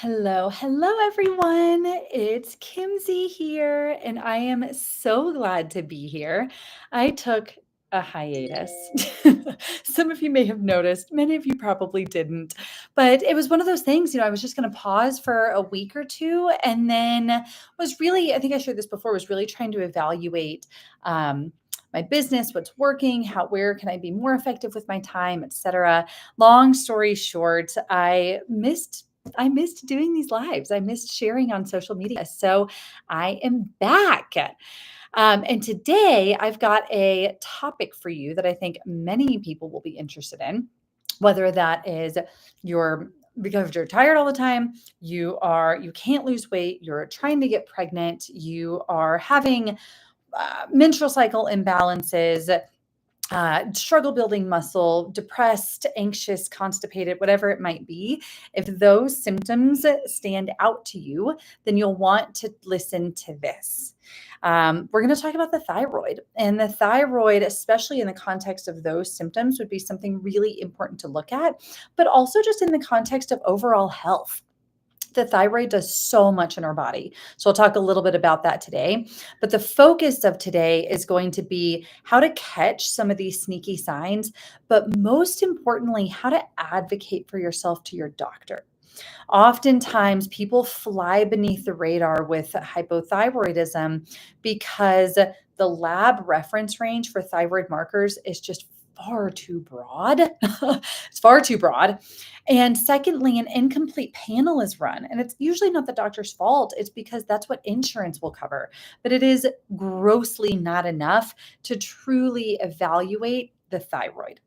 Hello, everyone. It's Kimsey here, and I am so glad to be here. I took a hiatus. Some of you may have noticed, many of you probably didn't, but it was one of those things, I was just going to pause for a week or two and then was really, I think I shared this before, was really trying to evaluate my business, what's working, where can I be more effective with my time, etc. Long story short, I missed doing these lives. I missed sharing on social media. So I am back. And today I've got a topic for you that I think many people will be interested in, whether that is because you're tired all the time, you can't lose weight, you're trying to get pregnant, you are having menstrual cycle imbalances, struggle building muscle, depressed, anxious, constipated, whatever it might be. If those symptoms stand out to you, then you'll want to listen to this. We're going to talk about the thyroid, and the thyroid, especially in the context of those symptoms, would be something really important to look at, but also just in the context of overall health. The thyroid does so much in our body. So I'll talk a little bit about that today. But the focus of today is going to be how to catch some of these sneaky signs, but most importantly, how to advocate for yourself to your doctor. Oftentimes, people fly beneath the radar with hypothyroidism because the lab reference range for thyroid markers is just far too broad. It's far too broad. And secondly, an incomplete panel is run. And it's usually not the doctor's fault. It's because that's what insurance will cover. But it is grossly not enough to truly evaluate the thyroid.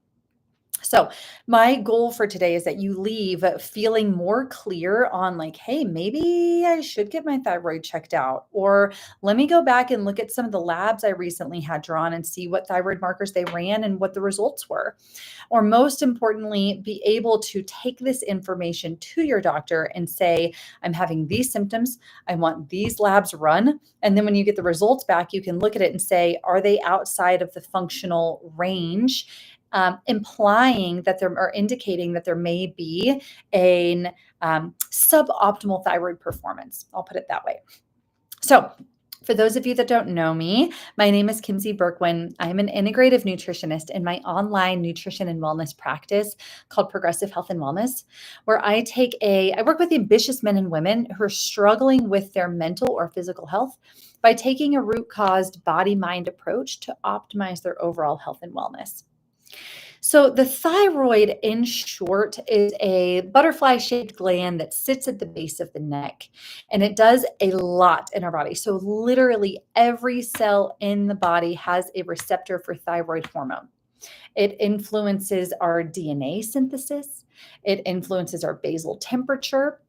So my goal for today is that you leave feeling more clear on like, hey, maybe I should get my thyroid checked out, or let me go back and look at some of the labs I recently had drawn and see what thyroid markers they ran and what the results were. Or most importantly, be able to take this information to your doctor and say, I'm having these symptoms. I want these labs run. And then when you get the results back, you can look at it and say, are they outside of the functional range? Implying that indicating that there may be a suboptimal thyroid performance. I'll put it that way. So, for those of you that don't know me, my name is Kimsey Berkwin. I'm an integrative nutritionist in my online nutrition and wellness practice called Progressive Health and Wellness, where I work with ambitious men and women who are struggling with their mental or physical health by taking a root-caused body-mind approach to optimize their overall health and wellness. So the thyroid, in short, is a butterfly-shaped gland that sits at the base of the neck, and it does a lot in our body. So literally every cell in the body has a receptor for thyroid hormone. It influences our DNA synthesis. It influences our basal temperature.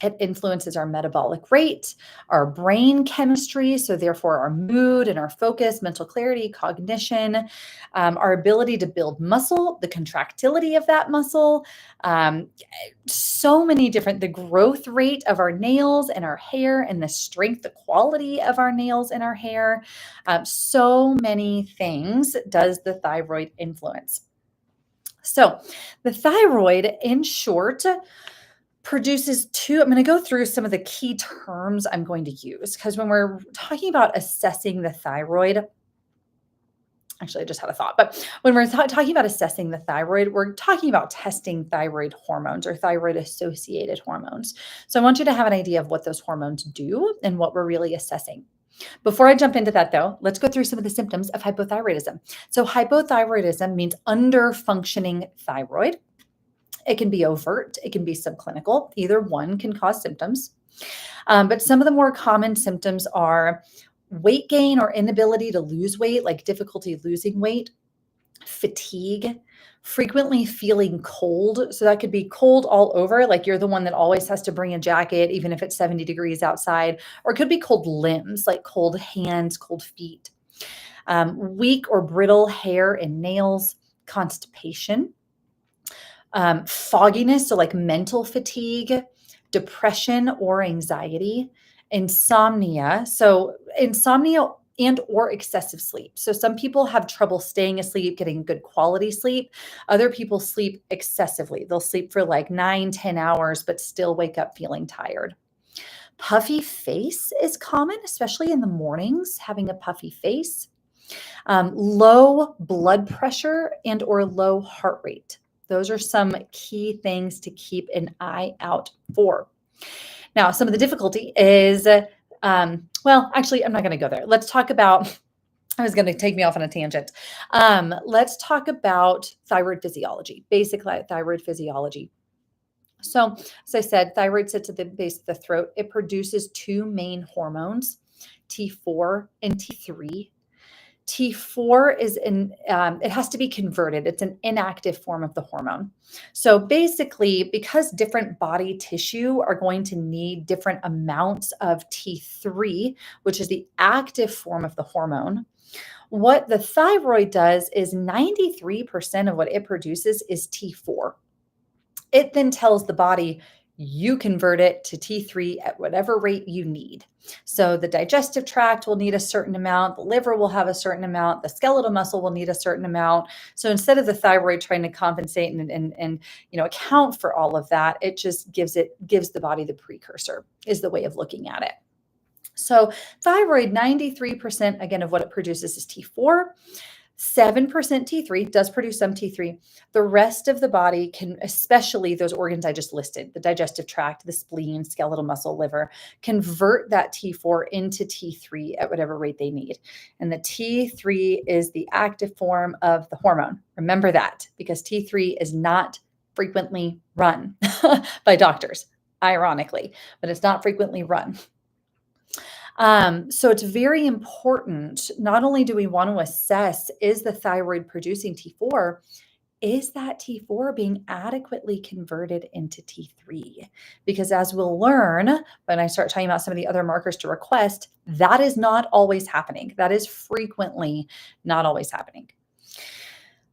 It influences our metabolic rate, our brain chemistry, so therefore our mood and our focus, mental clarity, cognition, our ability to build muscle, the contractility of that muscle, so many the growth rate of our nails and our hair, and the strength, the quality of our nails and our hair. So many things does the thyroid influence. So the thyroid, in short, produces I'm going to go through some of the key terms I'm going to use, because when we're talking about assessing the thyroid, actually, I just had a thought, but when we're talking about assessing the thyroid, we're talking about testing thyroid hormones or thyroid associated hormones. So I want you to have an idea of what those hormones do and what we're really assessing. Before I jump into that, though, let's go through some of the symptoms of hypothyroidism. So hypothyroidism means under-functioning thyroid. It can be overt, it can be subclinical. Either one can cause symptoms. But some of the more common symptoms are weight gain or inability to lose weight, like difficulty losing weight, fatigue, frequently feeling cold. So that could be cold all over, like you're the one that always has to bring a jacket, even if it's 70 degrees outside, or it could be cold limbs, like cold hands, cold feet, weak or brittle hair and nails, constipation, fogginess, so like mental fatigue, depression or anxiety, insomnia. So insomnia and or excessive sleep. So some people have trouble staying asleep, getting good quality sleep. Other people sleep excessively. They'll sleep for like 9, 10 hours, but still wake up feeling tired. Puffy face is common, especially in the mornings, having a puffy face. Low blood pressure and or low heart rate. Those are some key things to keep an eye out for. Now, some of the difficulty is, well, actually, I'm not going to go there. Let's talk about, I was going to take me off on a tangent. Let's talk about thyroid physiology, basic thyroid physiology. So, as I said, thyroid sits at the base of the throat. It produces two main hormones, T4 and T3. T4 is it has to be converted. It's an inactive form of the hormone. So basically, because different body tissue are going to need different amounts of T3, which is the active form of the hormone, what the thyroid does is 93% of what it produces is T4. It then tells the body, you convert it to T3 at whatever rate you need. So the digestive tract will need a certain amount, the liver will have a certain amount, the skeletal muscle will need a certain amount. So instead of the thyroid trying to compensate and account for all of that, it just gives the body the precursor, is the way of looking at it. So thyroid, 93% again of what it produces is T4. 7% T3, does produce some T3. The rest of the body can, especially those organs I just listed, the digestive tract, the spleen, skeletal muscle, liver, convert that T4 into T3 at whatever rate they need. And the T3 is the active form of the hormone. Remember that, because T3 is not frequently run by doctors, ironically, but it's not frequently run. So it's very important. Not only do we want to assess, is the thyroid producing T4? Is that T4 being adequately converted into T3? Because as we'll learn when I start talking about some of the other markers to request, that is not always happening. That is frequently not always happening.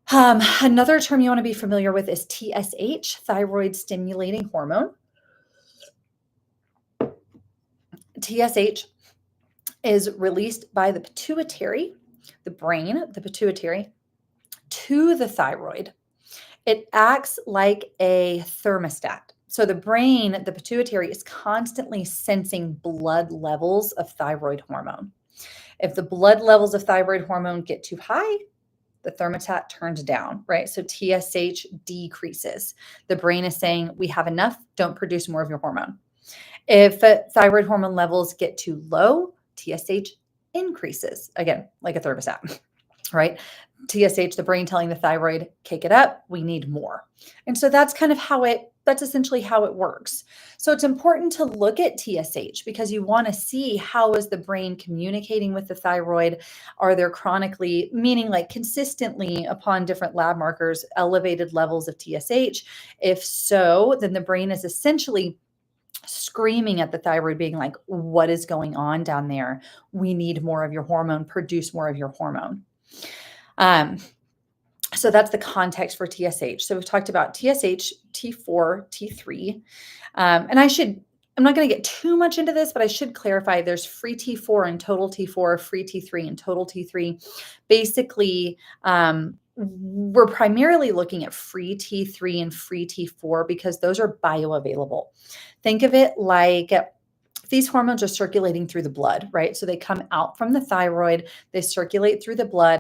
Another term you want to be familiar with is TSH, thyroid stimulating hormone. TSH is released by the pituitary, the brain, the pituitary, to the thyroid. It acts like a thermostat. So the brain, the pituitary, is constantly sensing blood levels of thyroid hormone. If the blood levels of thyroid hormone get too high, the thermostat turns down, right? So TSH decreases. The brain is saying, we have enough, don't produce more of your hormone. If thyroid hormone levels get too low, TSH increases, again, like a thermostat, right? TSH, the brain telling the thyroid, kick it up, we need more. And so that's kind of that's essentially how it works. So it's important to look at TSH because you want to see how is the brain communicating with the thyroid? Are there chronically, meaning like consistently upon different lab markers, elevated levels of TSH? If so, then the brain is essentially screaming at the thyroid, being like, what is going on down there? We need more of your hormone, produce more of your hormone. So that's the context for TSH. So we've talked about TSH, T4, T3. And I'm not going to get too much into this, but I should clarify there's free T4 and total T4, free T3 and total T3. Basically, we're primarily looking at free T3 and free T4 because those are bioavailable. Think of it like these hormones are circulating through the blood, right? So they come out from the thyroid, they circulate through the blood.